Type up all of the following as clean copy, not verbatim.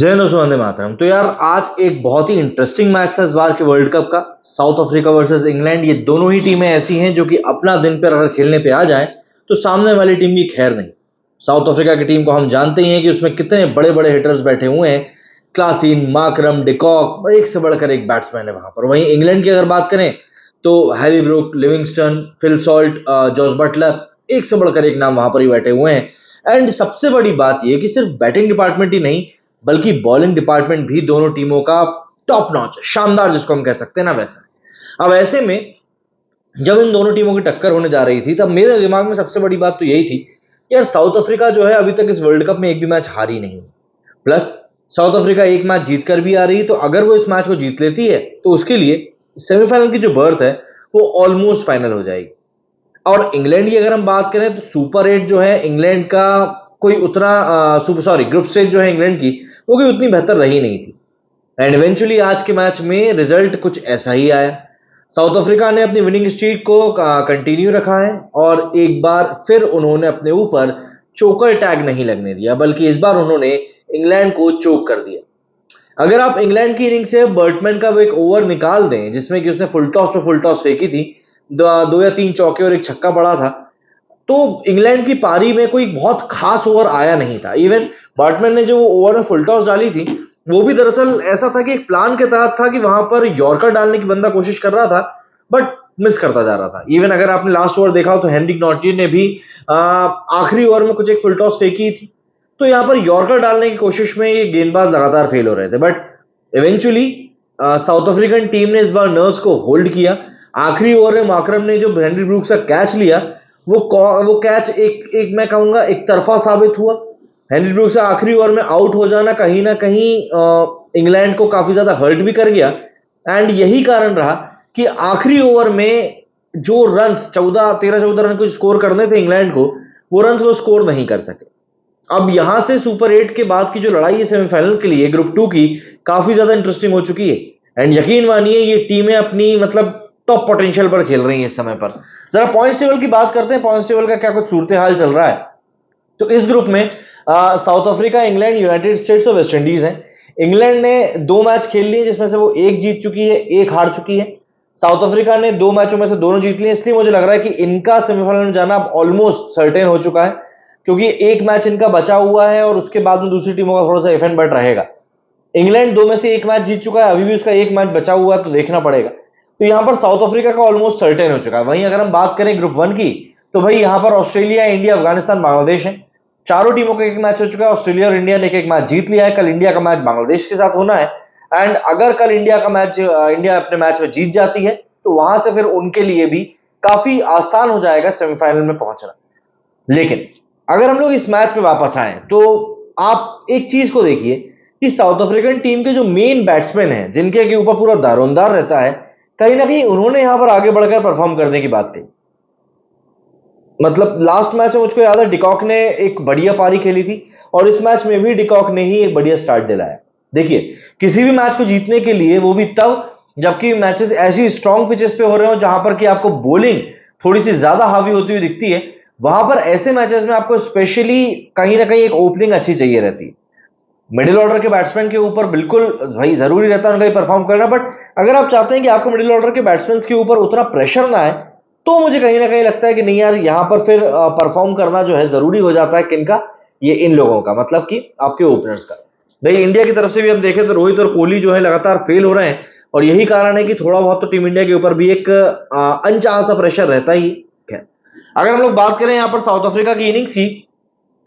जय हिंद दोस्तों, वंदे मातरम। तो यार आज एक बहुत ही इंटरेस्टिंग मैच था इस बार के वर्ल्ड कप का। साउथ अफ्रीका वर्सेस इंग्लैंड, ये दोनों ही टीमें ऐसी हैं जो कि अपना दिन पर अगर खेलने पे आ जाए तो सामने वाली टीम की खैर नहीं। साउथ अफ्रीका की टीम को हम जानते ही हैं कि उसमें कितने बड़े बड़े हिटर्स बैठे हुए हैं। क्लासीन, मार्करम, डिकॉक, एक से बढ़कर एक बैट्समैन है वहां पर। वहीं इंग्लैंड की अगर बात करें तो Harry Brook, Livingstone, Phil Salt, Jos Buttler, एक से बढ़कर एक नाम वहां पर ही बैठे हुए हैं। एंड सबसे बड़ी बात यह कि सिर्फ बैटिंग डिपार्टमेंट ही नहीं बल्कि बॉलिंग डिपार्टमेंट भी दोनों टीमों का टॉप नॉच, शानदार जिसको हम कह सकते हैं ना, वैसा। अब ऐसे में जब इन दोनों टीमों की टक्कर होने जा रही थी तब मेरे दिमाग में सबसे बड़ी बात तो यही थी कि यार साउथ अफ्रीका जो है अभी तक इस वर्ल्ड कप में एक भी मैच हारी नहीं। प्लस साउथ अफ्रीका एक मैच जीत कर भी आ रही, तो अगर वो इस मैच को जीत लेती है तो उसके लिए सेमीफाइनल की जो बर्थ है वो ऑलमोस्ट फाइनल हो जाएगी। और इंग्लैंड की अगर हम बात करें तो सुपर 8 जो है इंग्लैंड का कोई उतना ग्रुप स्टेज जो है इंग्लैंड की वो कोई उतनी बेहतर रही नहीं थी। एंड इवेंचुअली आज के मैच में रिजल्ट कुछ ऐसा ही आया। साउथ अफ्रीका ने अपनी विनिंग स्ट्रीक को कंटिन्यू रखा है और एक बार फिर उन्होंने अपने ऊपर चोकर टैग नहीं लगने दिया, बल्कि इस बार उन्होंने इंग्लैंड को चोक कर दिया। अगर आप इंग्लैंड की इनिंग से बर्टमैन का वो एक ओवर निकाल दें जिसमें कि उसने फुल टॉस पे फुल टॉस फेंकी थी, दो या तीन चौके और एक छक्का पड़ा था, तो इंग्लैंड की पारी में कोई बहुत खास ओवर आया नहीं था। इवन बर्टमैन ने जो ओवर में फुल टॉस डाली थी वो भी दरअसल ऐसा था कि एक प्लान के तहत था कि वहां पर यॉर्कर डालने की बंदा कोशिश कर रहा था बट मिस करता जा रहा था। इवन अगर आपने लास्ट ओवर देखा हो तो हेनरिक नॉटिन ने भी आखिरी ओवर में कुछ एक फुल टॉस फेंकी थी। तो यहां पर यॉर्कर डालने की कोशिश में ये गेंदबाज लगातार फेल हो रहे थे, but eventually south African team ने इस बार नर्व्स को होल्ड किया। आखिरी ओवर में मार्करम ने जो हेनरी ब्रूक्स का कैच लिया वो कैच एक मैं कहूंगा एक तरफा साबित हुआ। हेनरी ब्रूक्स का आखिरी ओवर में आउट हो जाना कहीं ना कहीं इंग्लैंड को काफी ज्यादा हर्ट भी कर गया। एंड यही कारण रहा कि आखिरी ओवर में जो रन्स 13-14 रन को स्कोर करने थे इंग्लैंड को, वो रन्स वो स्कोर नहीं कर सके। अब यहां से सुपर 8 के बाद की जो लड़ाई है सेमीफाइनल के लिए ग्रुप 2 की, काफी ज्यादा इंटरेस्टिंग हो चुकी है। एंड यकीन मानिए ये टीमें अपनी मतलब टॉप पोटेंशियल पर खेल रही हैं इस समय पर। जरा पॉइंट्स टेबल की बात करते हैं, पॉइंट्स टेबल का क्या कुछ सूरत हाल चल रहा है। तो इस ग्रुप में south Africa, England, United states और वेस्ट इंडीज है। इंग्लैंड ने 2 मैच खेल लिए जिसमें से वो एक जीत चुकी है, एक हार चुकी है। साउथ अफ्रीका ने 2 मैचों में से दोनों जीत लिए, इसलिए मुझे लग रहा है कि इनका सेमीफाइनल में जाना अब ऑलमोस्ट सर्टेन हो चुका है, क्योंकि एक मैच इनका बचा हुआ है और उसके बाद में दूसरी टीमों का थोड़ा सा इफ एंड बट रहेगा। इंग्लैंड 2 में से एक मैच जीत चुका है, अभी भी उसका एक मैच बचा हुआ है, तो देखना पड़ेगा। तो यहां पर साउथ अफ्रीका का ऑलमोस्ट सर्टेन हो चुका है। वहीं अगर हम बात करें ग्रुप 1 की, तो भाई यहां पर ऑस्ट्रेलिया, इंडिया, अफगानिस्तान, बांग्लादेश है। चारों टीमों का एक मैच हो चुका है। ऑस्ट्रेलिया और इंडिया ने एक मैच जीत लिया है। कल इंडिया का मैच बांग्लादेश के साथ होना है। एंड अगर कल इंडिया अपने मैच में जीत जाती है तो वहां से फिर उनके लिए भी काफी आसान हो जाएगा सेमीफाइनल में पहुंचना। लेकिन अगर हम लोग इस मैच पे वापस आए तो आप एक चीज को देखिए कि साउथ अफ्रीकन टीम के जो मेन बैट्समैन हैं, जिनके के ऊपर पूरा दारोमदार रहता है, कहीं ना कहीं उन्होंने यहां पर आगे बढ़कर परफॉर्म करने की बात कही। मतलब लास्ट मैच में मुझको याद है डिकॉक ने एक बढ़िया पारी खेली थी और इस मैच में भी डिकॉक ने ही एक बढ़िया स्टार्ट दिलाया। देखिए, किसी भी मैच को जीतने के लिए, वो भी तब जबकि मैचेस ऐसी स्ट्रॉन्ग पिचेस पे हो रहे हो जहां पर कि आपको बॉलिंग थोड़ी सी ज्यादा हावी होती हुई दिखती है, वहां पर ऐसे मैचेस में आपको स्पेशली कहीं ना कहीं एक ओपनिंग अच्छी चाहिए रहती है। मिडिल ऑर्डर के बैट्समैन के ऊपर बिल्कुल भाई जरूरी रहता है उनका ही परफॉर्म करना, बट अगर आप चाहते हैं कि आपको मिडिल ऑर्डर के बैट्समैन के ऊपर उतना प्रेशर ना आए, तो मुझे कहीं ना कहीं लगता है कि नहीं यार, यहां पर फिर परफॉर्म करना जो है जरूरी हो जाता है। किनका? ये इन लोगों का, मतलब कि आपके ओपनर्स का। भाई इंडिया की तरफ से भी हम देखें तो रोहित और कोहली जो है लगातार फेल हो रहे हैं और यही कारण है कि थोड़ा बहुत तो टीम इंडिया के ऊपर भी एक अनचाहा सा प्रेशर रहता ही है। अगर हम लोग बात करें यहां पर साउथ अफ्रीका की इनिंग्स की,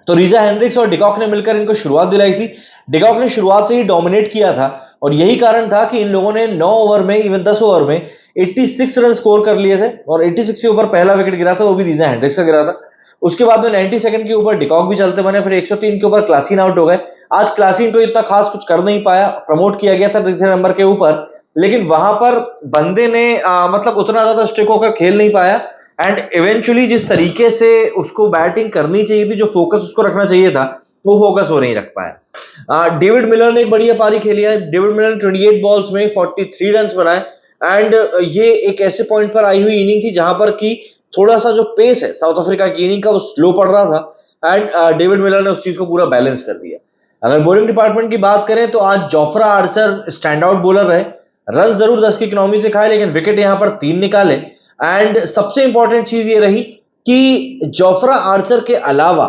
तो रीजा हेंड्रिक्स और डिकॉक ने मिलकर इनको शुरुआत दिलाई थी। डिकॉक ने शुरुआत से ही डोमिनेट किया था और यही कारण था कि इन लोगों ने 9 ओवर में, इवन 10 ओवर में 86 रन स्कोर कर लिए थे और 86 के ऊपर पहला विकेट गिरा था, वो भी रीजा हेंड्रिक्स का गिरा था। उसके बाद में 90 सेकंड के ऊपर डिकॉक भी चलते बने, फिर 103 के ऊपर क्लासीन आउट हो गए। आज क्लासीन तो इतना खास कुछ कर नहीं पाया, प्रमोट किया गया था तीसरे नंबर के ऊपर, लेकिन वहां पर बंदे ने मतलब उतना ज्यादा स्टिक होकर खेल नहीं पाया। एंड इवेंचुअली जिस तरीके से उसको बैटिंग करनी चाहिए थी, जो फोकस उसको रखना चाहिए था, वो फोकस वो नहीं रख पाया। डेविड मिलर ने एक बढ़िया पारी खेली है। डेविड मिलर ने 28 बॉल्स में 43 रन बनाए। एंड ये एक ऐसे पॉइंट पर आई हुई इनिंग थी जहां पर कि थोड़ा सा जो पेस है साउथ अफ्रीका की इनिंग का वो स्लो पड़ रहा था एंड डेविड मिलर ने उस चीज को पूरा बैलेंस कर दिया। अगर बॉलिंग डिपार्टमेंट की बात करें तो आज Jofra Archer stand out bowler रहे। रन जरूर 10 की इकोनॉमी से खाए, लेकिन विकेट यहां पर 3 निकाले। एंड सबसे इंपॉर्टेंट चीज ये रही कि जोफ्रा आर्चर के अलावा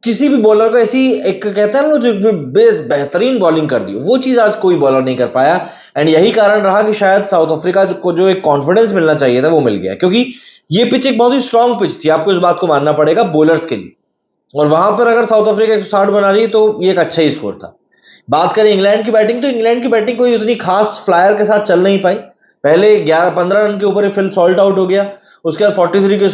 किसी भी बॉलर को ऐसी एक कहता है ना जो बेहतरीन बॉलिंग कर दी, वो चीज आज कोई बॉलर नहीं कर पाया। एंड यही कारण रहा कि शायद साउथ अफ्रीका को जो एक कॉन्फिडेंस मिलना चाहिए था वो मिल गया, क्योंकि ये पिच एक बहुत ही स्ट्रांग पिच थी, आपको इस बात को मानना पड़ेगा बॉलर्स के लिए। और वहां पर अगर साउथ अफ्रीका 160 बना रही तो ये एक अच्छा ही स्कोर था। बात करें इंग्लैंड की बैटिंग, तो इंग्लैंड की बैटिंग कोई उतनी खास फ्लायर के साथ चल नहीं पाई। पहले 11-15 रन के ऊपर ही फिल सॉल्ट आउट हो गया, उसके बाद 43 के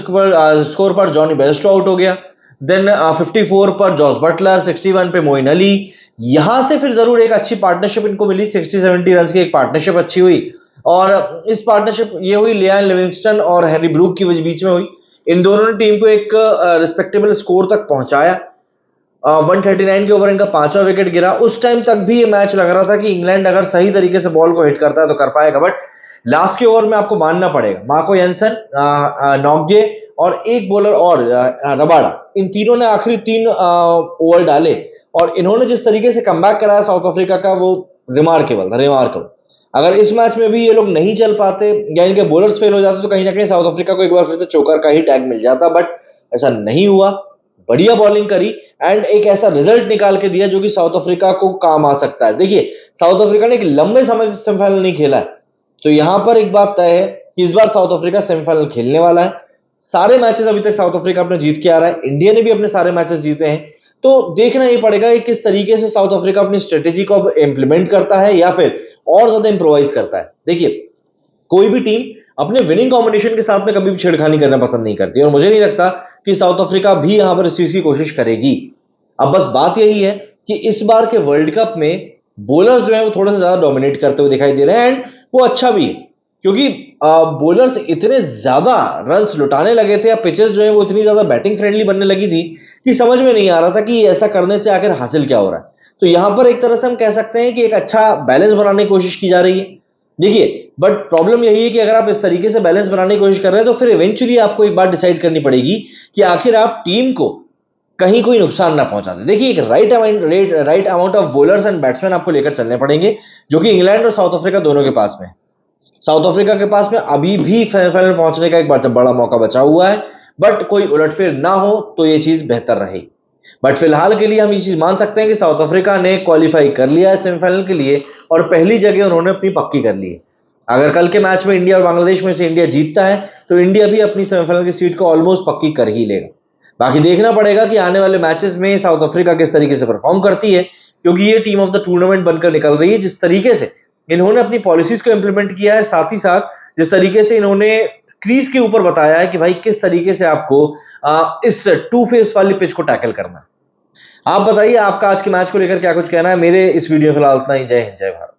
स्कोर पर जॉनी बेयरस्टो आउट हो गया, देन 54 पर जॉस बटलर, 61 पे मोइन अली। यहां से फिर जरूर एक अच्छी पार्टनरशिप इनको मिली, 60-70 रन की एक पार्टनरशिप अच्छी हुई। और इस पार्टनरशिप ये हुई लियान लिविंगस्टन और हैरी ब्रूक की बीच में हुई। इन दोनों ने टीम को एक रिस्पेक्टेबल स्कोर तक पहुंचाया। 139 के ओवर इनका 5वां विकेट गिरा। उस टाइम तक भी ये मैच लग रहा था कि इंग्लैंड अगर सही तरीके से बॉल को हिट करता है तो कर पाएगा, बट लास्ट के ओवर में आपको मानना पड़ेगा मार्को जेनसन, नॉकजे और एक बॉलर और रबाडा, इन तीनों ने आखिरी 3 ओवर डाले और इन्होंने जिस तरीके से कमबैक कराया साउथ अफ्रीका का, वो रिमार्केबल था, रिमार्केबल। अगर इस मैच में भी ये लोग नहीं चल पाते या इनके बॉलर्स फेल हो जाते तो कहीं ना कहीं साउथ अफ्रीका को एक बार फिर से चोकर का ही टैग मिल जाता, बट ऐसा नहीं हुआ। बढ़िया बॉलिंग करी एंड एक ऐसा रिजल्ट निकाल के दिया जो कि साउथ अफ्रीका को काम आ सकता है। देखिए, साउथ अफ्रीका ने एक लंबे समय से सेमीफाइनल नहीं खेला है, तो यहां पर एक बात तय है कि इस बार साउथ अफ्रीका सेमीफाइनल खेलने वाला है। सारे मैचेस अभी तक साउथ अफ्रीका अपने जीत के आ रहा है, इंडिया ने भी अपने सारे मैचेस जीते हैं। तो देखना ही पड़ेगा कि किस तरीके से साउथ अफ्रीका अपनी स्ट्रेटेजी को इंप्लीमेंट करता है या फिर और ज्यादा इंप्रोवाइज करता है। देखिए, कोई भी टीम अपने विनिंग कॉम्बिनेशन के साथ में कभी भी छेड़खानी करना पसंद नहीं करती, और मुझे नहीं लगता कि साउथ अफ्रीका भी यहां पर इस चीज की कोशिश करेगी। अब बस बात यही है कि इस बार के वर्ल्ड कप में बॉलर्स जो है वो थोड़ा सा ज्यादा डोमिनेट करते हुए दिखाई दे रहे हैं, एंड वो अच्छा भी है, क्योंकि बॉलर्स इतने ज्यादा रन्स लुटाने लगे थे या पिचेस जो है वो इतनी ज्यादा बैटिंग फ्रेंडली बनने लगी थी कि समझ में नहीं आ रहा था कि ऐसा करने से आखिर हासिल क्या हो रहा है। तो यहां पर एक तरह से हम कह सकते हैं कि एक अच्छा बैलेंस बनाने की कोशिश की जा रही है। देखिए, बट प्रॉब्लम यही है कि अगर आप इस तरीके से बैलेंस बनाने की कोशिश कर रहे हैं तो फिर इवेंचुअली आपको एक बात डिसाइड करनी पड़ेगी कि आखिर आप टीम को कहीं कोई नुकसान ना पहुंचा दे। देखिए, एक right amount of bowlers and batsman आपको लेकर चलने पड़ेंगे, जो कि इंग्लैंड और साउथ अफ्रीका दोनों के पास में है। साउथ अफ्रीका के पास में अभी भी फाइनल पहुंचने का एक बड़ा मौका बचा हुआ है, बट कोई उलटफेर ना हो तो यह चीज बेहतर रहेगी। बट फिलहाल के लिए हम ये चीज मान सकते हैं कि साउथ अफ्रीका ने क्वालिफाई कर लिया है सेमीफाइनल के लिए, और पहली जगह उन्होंने अपनी पक्की कर ली है। अगर कल के मैच में इंडिया और बांग्लादेश में से इंडिया जीतता है तो इंडिया भी अपनी सेमीफाइनल की सीट को ऑलमोस्ट पक्की कर ही लेगा। बाकी देखना पड़ेगा कि आने वाले मैचेस में साउथ अफ्रीका किस तरीके से परफॉर्म करती है, क्योंकि ये टीम ऑफ द टूर्नामेंट बनकर निकल रही है। जिस तरीके से इन्होंने अपनी पॉलिसीज को इंप्लीमेंट किया है, साथ ही साथ जिस तरीके से इन्होंने क्रीज के ऊपर बताया है कि भाई किस तरीके से आपको इस टू फेस वाली पिच को टैकल करना है। आप बताइए, आपका आज के मैच को लेकर क्या कुछ कहना है। मेरे इस वीडियो फिलहाल इतना ही। जय हिंद, जय भारत।